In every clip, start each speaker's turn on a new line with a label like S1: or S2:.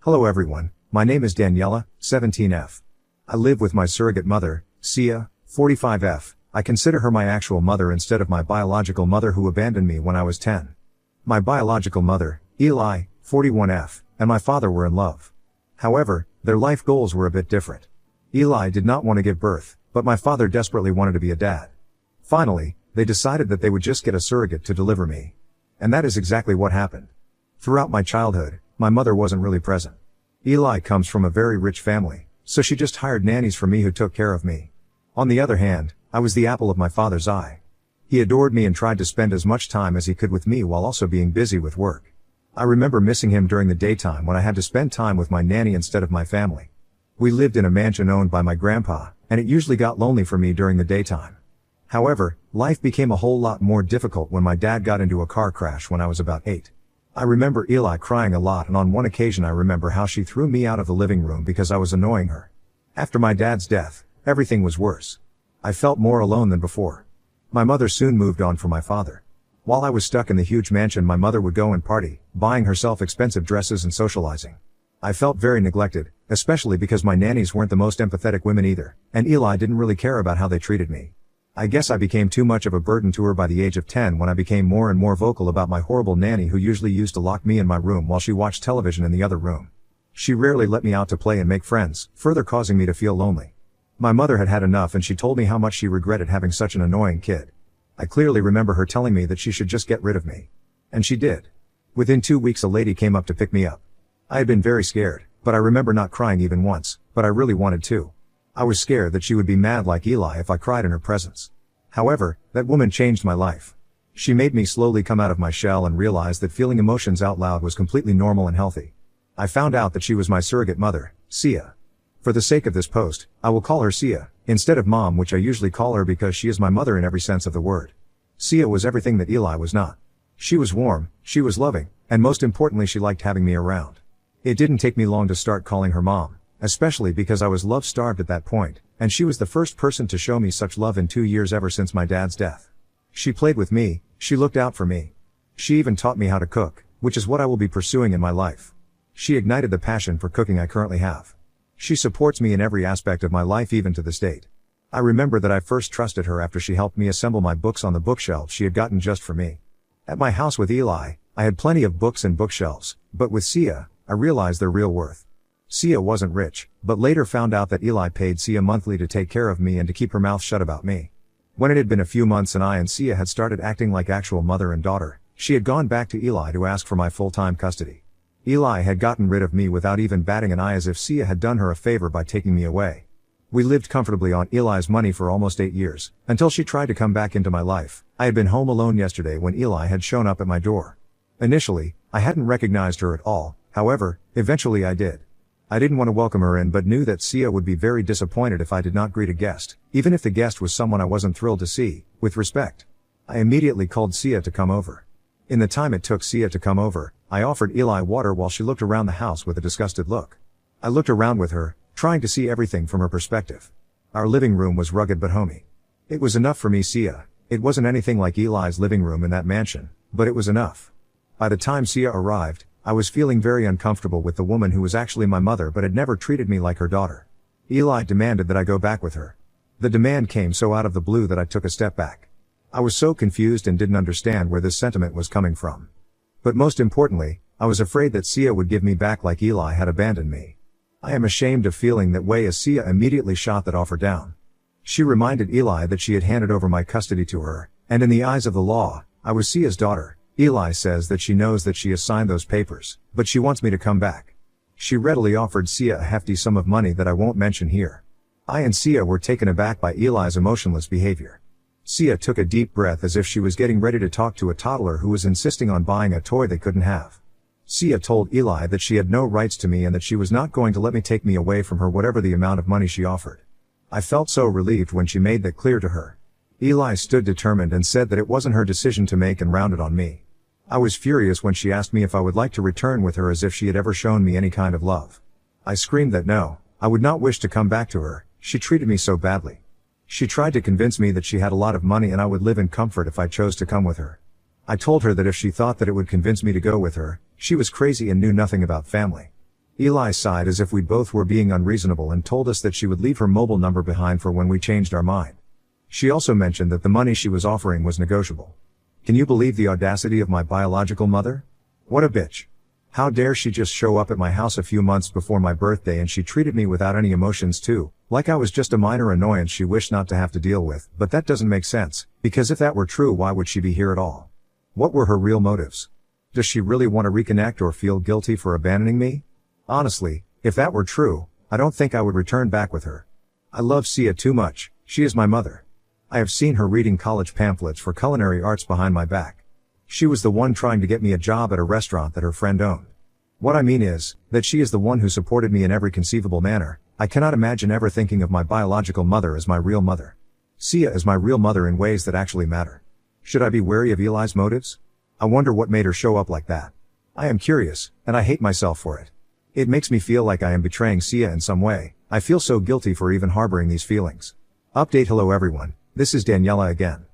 S1: Hello everyone, my name is Daniela, 17F. I live with my surrogate mother, Sia, 45F. I consider her my actual mother instead of my biological mother who abandoned me when I was 10. My biological mother, Eli, 41F, and my father were in love. However, their life goals were a bit different. Eli did not want to give birth, but my father desperately wanted to be a dad. Finally, they decided that they would just get a surrogate to deliver me. And that is exactly what happened. Throughout my childhood, my mother wasn't really present. Eli comes from a very rich family, so she just hired nannies for me who took care of me. On the other hand, I was the apple of my father's eye. He adored me and tried to spend as much time as he could with me while also being busy with work. I remember missing him during the daytime when I had to spend time with my nanny instead of my family. We lived in a mansion owned by my grandpa, and it usually got lonely for me during the daytime. However, life became a whole lot more difficult when my dad got into a car crash when I was about 8. I remember Eli crying a lot, and on one occasion I remember how she threw me out of the living room because I was annoying her. After my dad's death, everything was worse. I felt more alone than before. My mother soon moved on from my father. While I was stuck in the huge mansion, my mother would go and party, buying herself expensive dresses and socializing. I felt very neglected, especially because my nannies weren't the most empathetic women either, and Eli didn't really care about how they treated me. I guess I became too much of a burden to her by the age of 10 when I became more and more vocal about my horrible nanny who usually used to lock me in my room while she watched television in the other room. She rarely let me out to play and make friends, further causing me to feel lonely. My mother had had enough and she told me how much she regretted having such an annoying kid. I clearly remember her telling me that she should just get rid of me. And she did. Within 2 weeks a lady came up to pick me up. I had been very scared, but I remember not crying even once, but I really wanted to. I was scared that she would be mad like Eli if I cried in her presence. However, that woman changed my life. She made me slowly come out of my shell and realize that feeling emotions out loud was completely normal and healthy. I found out that she was my surrogate mother, Sia. For the sake of this post, I will call her Sia, instead of Mom, which I usually call her because she is my mother in every sense of the word. Sia was everything that Eli was not. She was warm, she was loving, and most importantly she liked having me around. It didn't take me long to start calling her Mom, especially because I was love-starved at that point, and she was the first person to show me such love in 2 years ever since my dad's death. She played with me, she looked out for me. She even taught me how to cook, which is what I will be pursuing in my life. She ignited the passion for cooking I currently have. She supports me in every aspect of my life even to this date. I remember that I first trusted her after she helped me assemble my books on the bookshelf she had gotten just for me. At my house with Eli, I had plenty of books and bookshelves, but with Sia, I realized their real worth. Sia wasn't rich, but later found out that Eli paid Sia monthly to take care of me and to keep her mouth shut about me. When it had been a few months and I and Sia had started acting like actual mother and daughter, she had gone back to Eli to ask for my full-time custody. Eli had gotten rid of me without even batting an eye, as if Sia had done her a favor by taking me away. We lived comfortably on Eli's money for almost 8 years, until she tried to come back into my life. I had been home alone yesterday when Eli had shown up at my door. Initially, I hadn't recognized her at all, however, eventually I did. I didn't want to welcome her in but knew that Sia would be very disappointed if I did not greet a guest, even if the guest was someone I wasn't thrilled to see, with respect. I immediately called Sia to come over. In the time it took Sia to come over, I offered Eli water while she looked around the house with a disgusted look. I looked around with her, trying to see everything from her perspective. Our living room was rugged but homey. It was enough for me, Sia. It wasn't anything like Eli's living room in that mansion, but it was enough. By the time Sia arrived, I was feeling very uncomfortable with the woman who was actually my mother but had never treated me like her daughter. Eli demanded that I go back with her. The demand came so out of the blue that I took a step back. I was so confused and didn't understand where this sentiment was coming from. But most importantly, I was afraid that Sia would give me back like Eli had abandoned me. I am ashamed of feeling that way, as Sia immediately shot that offer down. She reminded Eli that she had handed over my custody to her, and in the eyes of the law, I was Sia's daughter. Eli says that she knows that she has signed those papers, but she wants me to come back. She readily offered Sia a hefty sum of money that I won't mention here. I and Sia were taken aback by Eli's emotionless behavior. Sia took a deep breath as if she was getting ready to talk to a toddler who was insisting on buying a toy they couldn't have. Sia told Eli that she had no rights to me and that she was not going to let me take me away from her whatever the amount of money she offered. I felt so relieved when she made that clear to her. Eli stood determined and said that it wasn't her decision to make and rounded on me. I was furious when she asked me if I would like to return with her, as if she had ever shown me any kind of love. I screamed that no, I would not wish to come back to her. She treated me so badly. She tried to convince me that she had a lot of money and I would live in comfort if I chose to come with her. I told her that if she thought that it would convince me to go with her, she was crazy and knew nothing about family. Eli sighed as if we both were being unreasonable and told us that she would leave her mobile number behind for when we changed our mind. She also mentioned that the money she was offering was negotiable. Can you believe the audacity of my biological mother? What a bitch. How dare she just show up at my house a few months before my birthday, and she treated me without any emotions too, like I was just a minor annoyance she wished not to have to deal with. But that doesn't make sense, because if that were true, why would she be here at all? What were her real motives? Does she really want to reconnect or feel guilty for abandoning me? Honestly, if that were true, I don't think I would return back with her. I love Sia too much. She is my mother. I have seen her reading college pamphlets for culinary arts behind my back. She was the one trying to get me a job at a restaurant that her friend owned. What I mean is, that she is the one who supported me in every conceivable manner. I cannot imagine ever thinking of my biological mother as my real mother. Sia is my real mother in ways that actually matter. Should I be wary of Eli's motives? I wonder what made her show up like that. I am curious, and I hate myself for it. It makes me feel like I am betraying Sia in some way. I feel so guilty for even harboring these feelings. Update. Hello everyone, this is Daniela again.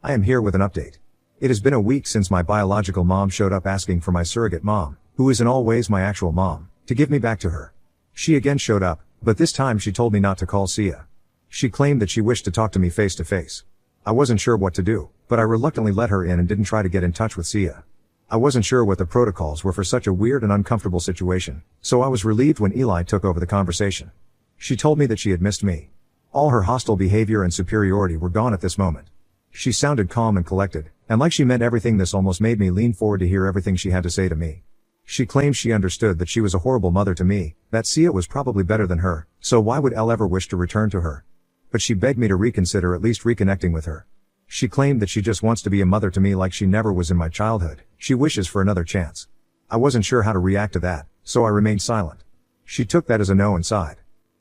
S1: I am here with an update. It has been a week since my biological mom showed up asking for my surrogate mom, who is in all ways my actual mom, to give me back to her. She again showed up, but this time she told me not to call Sia. She claimed that she wished to talk to me face to face. I wasn't sure what to do, but I reluctantly let her in and didn't try to get in touch with Sia. I wasn't sure what the protocols were for such a weird and uncomfortable situation, so I was relieved when Eli took over the conversation. She told me that she had missed me. All her hostile behavior and superiority were gone at this moment. She sounded calm and collected, and like she meant everything. This almost made me lean forward to hear everything she had to say to me. She claimed she understood that she was a horrible mother to me, that Sia was probably better than her, so why would Elle ever wish to return to her? But she begged me to reconsider at least reconnecting with her. She claimed that she just wants to be a mother to me like she never was in my childhood. She wishes for another chance. I wasn't sure how to react to that, so I remained silent. She took that as a no and sighed.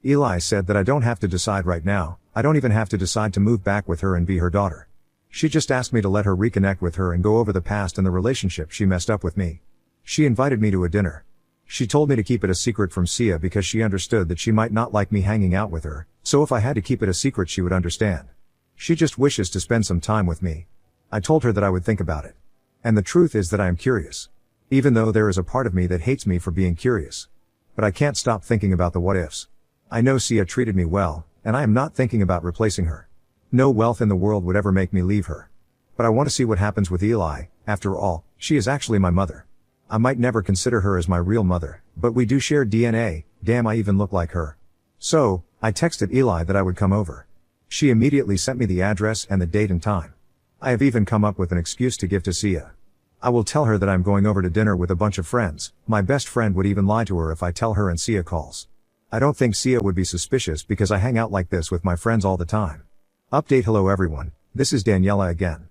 S1: Eli said that I don't have to decide right now. I don't even have to decide to move back with her and be her daughter. She just asked me to let her reconnect with her and go over the past and the relationship she messed up with me. She invited me to a dinner. She told me to keep it a secret from Sia because she understood that she might not like me hanging out with her, so if I had to keep it a secret she would understand. She just wishes to spend some time with me. I told her that I would think about it. And the truth is that I am curious. Even though there is a part of me that hates me for being curious. But I can't stop thinking about the what ifs. I know Sia treated me well, and I am not thinking about replacing her. No wealth in the world would ever make me leave her. But I want to see what happens with Eli. After all, she is actually my mother. I might never consider her as my real mother, but we do share DNA. Damn, I even look like her. So, I texted Eli that I would come over. She immediately sent me the address and the date and time. I have even come up with an excuse to give to Sia. I will tell her that I'm going over to dinner with a bunch of friends. My best friend would even lie to her if I tell her and Sia calls. I don't think Sia would be suspicious because I hang out like this with my friends all the time. Update. Hello everyone, this is Daniela again.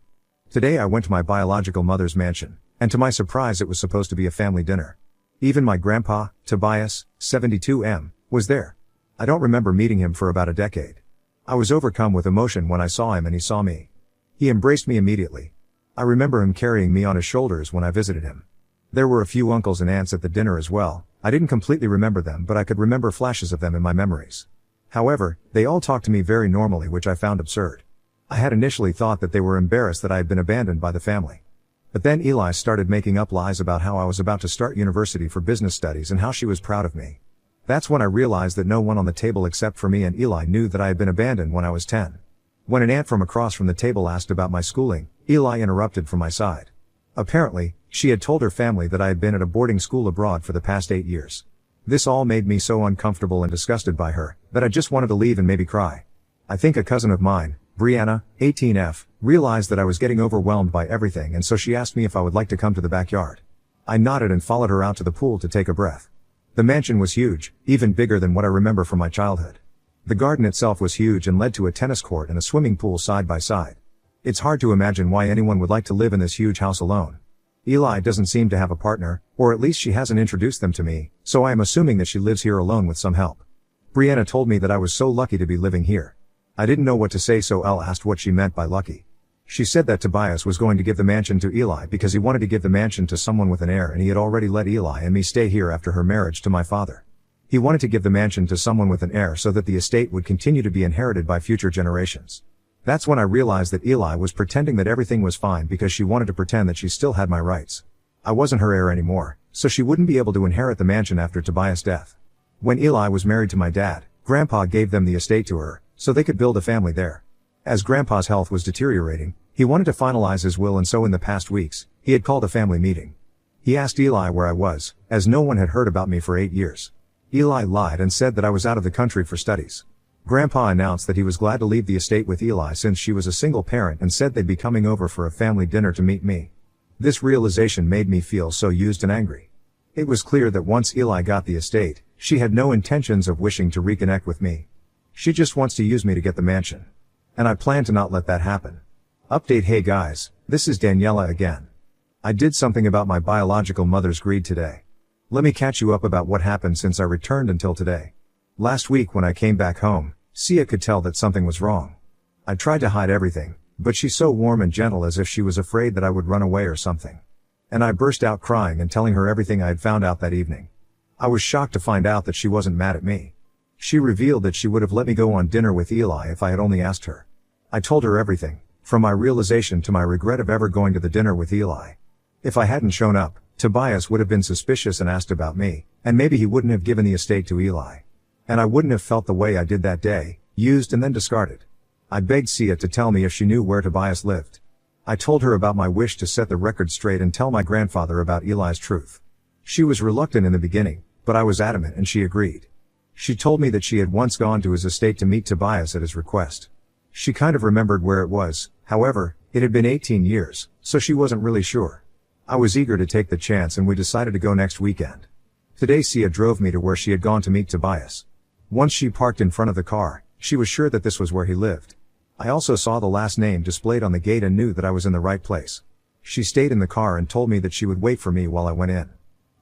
S1: Today I went to my biological mother's mansion, and to my surprise it was supposed to be a family dinner. Even my grandpa, Tobias, 72M, was there. I don't remember meeting him for about a decade. I was overcome with emotion when I saw him and he saw me. He embraced me immediately. I remember him carrying me on his shoulders when I visited him. There were a few uncles and aunts at the dinner as well. I didn't completely remember them, but I could remember flashes of them in my memories. However, they all talked to me very normally, which I found absurd. I had initially thought that they were embarrassed that I had been abandoned by the family. But then Eli started making up lies about how I was about to start university for business studies and how she was proud of me. That's when I realized that no one on the table except for me and Eli knew that I had been abandoned when I was 10. When an aunt from across from the table asked about my schooling, Eli interrupted from my side. Apparently, she had told her family that I had been at a boarding school abroad for the past 8 years. This all made me so uncomfortable and disgusted by her, that I just wanted to leave and maybe cry. I think a cousin of mine, Brianna, 18F, realized that I was getting overwhelmed by everything, and so she asked me if I would like to come to the backyard. I nodded and followed her out to the pool to take a breath. The mansion was huge, even bigger than what I remember from my childhood. The garden itself was huge and led to a tennis court and a swimming pool side by side. It's hard to imagine why anyone would like to live in this huge house alone. Eli doesn't seem to have a partner, or at least she hasn't introduced them to me, so I am assuming that she lives here alone with some help. Brianna told me that I was so lucky to be living here. I didn't know what to say, so Elle asked what she meant by lucky. She said that Tobias was going to give the mansion to Eli because he wanted to give the mansion to someone with an heir, and he had already let Eli and me stay here after her marriage to my father. He wanted to give the mansion to someone with an heir so that the estate would continue to be inherited by future generations. That's when I realized that Eli was pretending that everything was fine because she wanted to pretend that she still had my rights. I wasn't her heir anymore, so she wouldn't be able to inherit the mansion after Tobias' death. When Eli was married to my dad, Grandpa gave them the estate to her, so they could build a family there. As Grandpa's health was deteriorating, he wanted to finalize his will, and so in the past weeks, he had called a family meeting. He asked Eli where I was, as no one had heard about me for 8 years. Eli lied and said that I was out of the country for studies. Grandpa announced that he was glad to leave the estate with Eli since she was a single parent, and said they'd be coming over for a family dinner to meet me. This realization made me feel so used and angry. It was clear that once Eli got the estate, she had no intentions of wishing to reconnect with me. She just wants to use me to get the mansion. And I plan to not let that happen. Update: Hey guys, this is Daniela again. I did something about my biological mother's greed today. Let me catch you up about what happened since I returned until today. Last week when I came back home, Sia could tell that something was wrong. I tried to hide everything, but she's so warm and gentle, as if she was afraid that I would run away or something. And I burst out crying and telling her everything I had found out that evening. I was shocked to find out that she wasn't mad at me. She revealed that she would have let me go on dinner with Eli if I had only asked her. I told her everything, from my realization to my regret of ever going to the dinner with Eli. If I hadn't shown up, Tobias would have been suspicious and asked about me, and maybe he wouldn't have given the estate to Eli. And I wouldn't have felt the way I did that day, used and then discarded. I begged Sia to tell me if she knew where Tobias lived. I told her about my wish to set the record straight and tell my grandfather about Eli's truth. She was reluctant in the beginning, but I was adamant and she agreed. She told me that she had once gone to his estate to meet Tobias at his request. She kind of remembered where it was, however, it had been 18 years, so she wasn't really sure. I was eager to take the chance and we decided to go next weekend. Today Sia drove me to where she had gone to meet Tobias. Once she parked in front of the car, she was sure that this was where he lived. I also saw the last name displayed on the gate and knew that I was in the right place. She stayed in the car and told me that she would wait for me while I went in.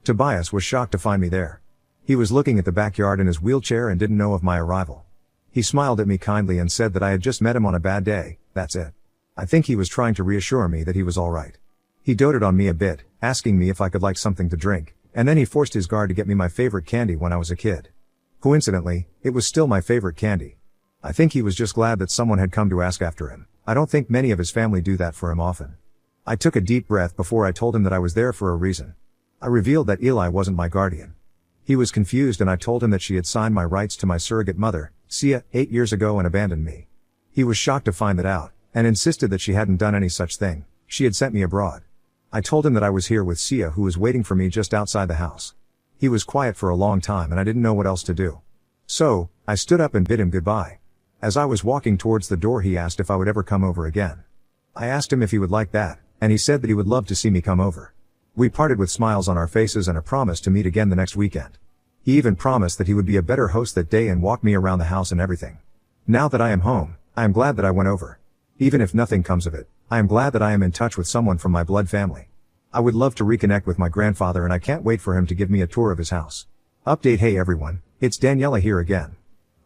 S1: Tobias was shocked to find me there. He was looking at the backyard in his wheelchair and didn't know of my arrival. He smiled at me kindly and said that I had just met him on a bad day, that's it. I think he was trying to reassure me that he was alright. He doted on me a bit, asking me if I could like something to drink, and then he forced his guard to get me my favorite candy when I was a kid. Coincidentally, it was still my favorite candy. I think he was just glad that someone had come to ask after him. I don't think many of his family do that for him often. I took a deep breath before I told him that I was there for a reason. I revealed that Eli wasn't my guardian. He was confused and I told him that she had signed my rights to my surrogate mother, Sia, 8 years ago and abandoned me. He was shocked to find that out, and insisted that she hadn't done any such thing. She had sent me abroad. I told him that I was here with Sia, who was waiting for me just outside the house. He was quiet for a long time and I didn't know what else to do. So, I stood up and bid him goodbye. As I was walking towards the door he asked if I would ever come over again. I asked him if he would like that, and he said that he would love to see me come over. We parted with smiles on our faces and a promise to meet again the next weekend. He even promised that he would be a better host that day and walk me around the house and everything. Now that I am home, I am glad that I went over. Even if nothing comes of it, I am glad that I am in touch with someone from my blood family. I would love to reconnect with my grandfather and I can't wait for him to give me a tour of his house. Update: Hey everyone, it's Daniela here again.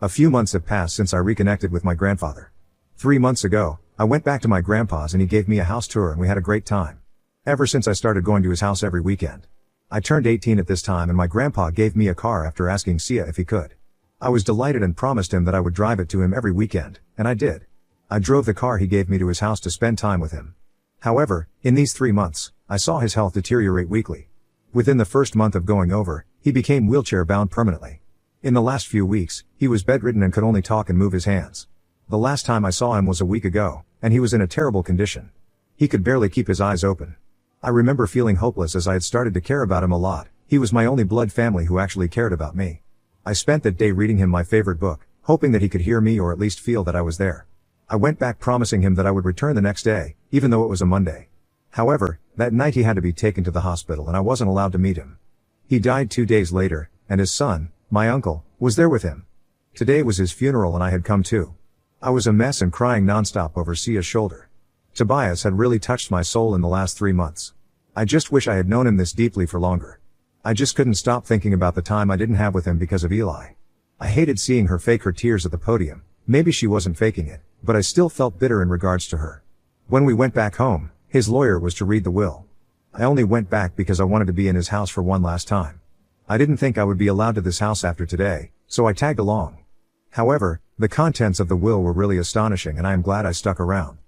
S1: A few months have passed since I reconnected with my grandfather. 3 months ago, I went back to my grandpa's and he gave me a house tour and we had a great time. Ever since I started going to his house every weekend. I turned 18 at this time and my grandpa gave me a car after asking Sia if he could. I was delighted and promised him that I would drive it to him every weekend, and I did. I drove the car he gave me to his house to spend time with him. However, in these 3 months, I saw his health deteriorate weekly. Within the first month of going over, he became wheelchair bound permanently. In the last few weeks, he was bedridden and could only talk and move his hands. The last time I saw him was a week ago, and he was in a terrible condition. He could barely keep his eyes open. I remember feeling hopeless as I had started to care about him a lot. He was my only blood family who actually cared about me. I spent that day reading him my favorite book, hoping that he could hear me or at least feel that I was there. I went back promising him that I would return the next day, even though it was a Monday. However, that night he had to be taken to the hospital and I wasn't allowed to meet him. He died 2 days later, and his son, my uncle, was there with him. Today was his funeral and I had come too. I was a mess and crying nonstop over Sia's shoulder. Tobias had really touched my soul in the last 3 months. I just wish I had known him this deeply for longer. I just couldn't stop thinking about the time I didn't have with him because of Eli. I hated seeing her fake her tears at the podium. Maybe she wasn't faking it, but I still felt bitter in regards to her. When we went back home, his lawyer was to read the will. I only went back because I wanted to be in his house for one last time. I didn't think I would be allowed to this house after today, so I tagged along. However, the contents of the will were really astonishing and I am glad I stuck around.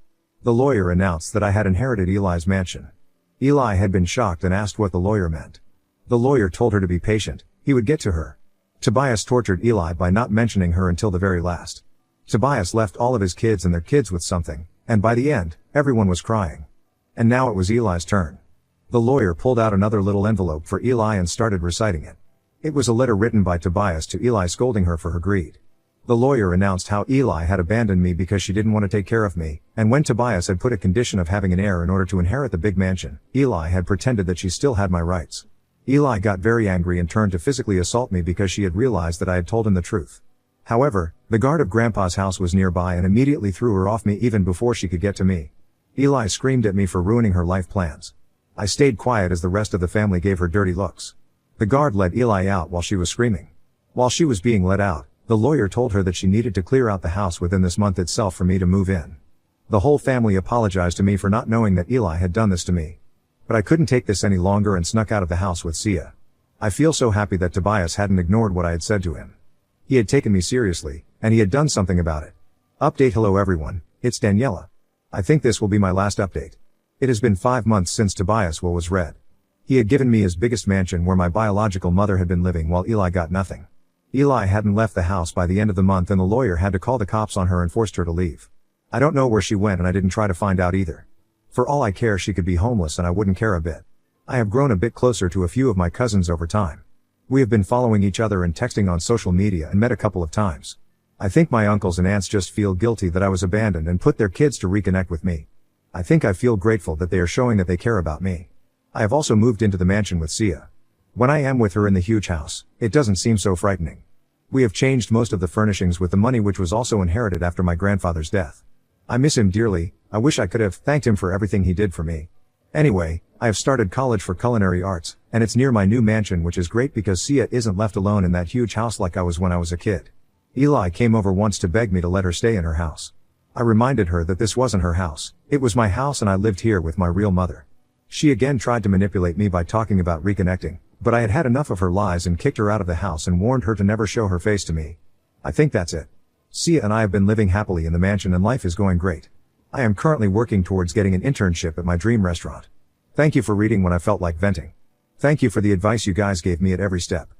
S1: The lawyer announced that I had inherited Eli's mansion. Eli had been shocked and asked what the lawyer meant. The lawyer told her to be patient, he would get to her. Tobias tortured Eli by not mentioning her until the very last. Tobias left all of his kids and their kids with something, and by the end, everyone was crying. And now it was Eli's turn. The lawyer pulled out another little envelope for Eli and started reciting it. It was a letter written by Tobias to Eli scolding her for her greed. The lawyer announced how Eli had abandoned me because she didn't want to take care of me, and when Tobias had put a condition of having an heir in order to inherit the big mansion, Eli had pretended that she still had my rights. Eli got very angry and turned to physically assault me because she had realized that I had told him the truth. However, the guard of Grandpa's house was nearby and immediately threw her off me even before she could get to me. Eli screamed at me for ruining her life plans. I stayed quiet as the rest of the family gave her dirty looks. The guard let Eli out while she was screaming. While she was being let out, the lawyer told her that she needed to clear out the house within this month itself for me to move in. The whole family apologized to me for not knowing that Eli had done this to me. But I couldn't take this any longer and snuck out of the house with Sia. I feel so happy that Tobias hadn't ignored what I had said to him. He had taken me seriously, and he had done something about it. Update. Hello everyone, it's Daniela. I think this will be my last update. It has been 5 months since Tobias' will was read. He had given me his biggest mansion where my biological mother had been living while Eli got nothing. Eli hadn't left the house by the end of the month and the lawyer had to call the cops on her and forced her to leave. I don't know where she went and I didn't try to find out either. For all I care, she could be homeless and I wouldn't care a bit. I have grown a bit closer to a few of my cousins over time. We have been following each other and texting on social media and met a couple of times. I think my uncles and aunts just feel guilty that I was abandoned and put their kids to reconnect with me. I think I feel grateful that they are showing that they care about me. I have also moved into the mansion with Sia. When I am with her in the huge house, it doesn't seem so frightening. We have changed most of the furnishings with the money which was also inherited after my grandfather's death. I miss him dearly. I wish I could have thanked him for everything he did for me. Anyway, I have started college for culinary arts, and it's near my new mansion, which is great because Sia isn't left alone in that huge house like I was when I was a kid. Eli came over once to beg me to let her stay in her house. I reminded her that this wasn't her house, it was my house and I lived here with my real mother. She again tried to manipulate me by talking about reconnecting, but I had had enough of her lies and kicked her out of the house and warned her to never show her face to me. I think that's it. Sia and I have been living happily in the mansion and life is going great. I am currently working towards getting an internship at my dream restaurant. Thank you for reading when I felt like venting. Thank you for the advice you guys gave me at every step.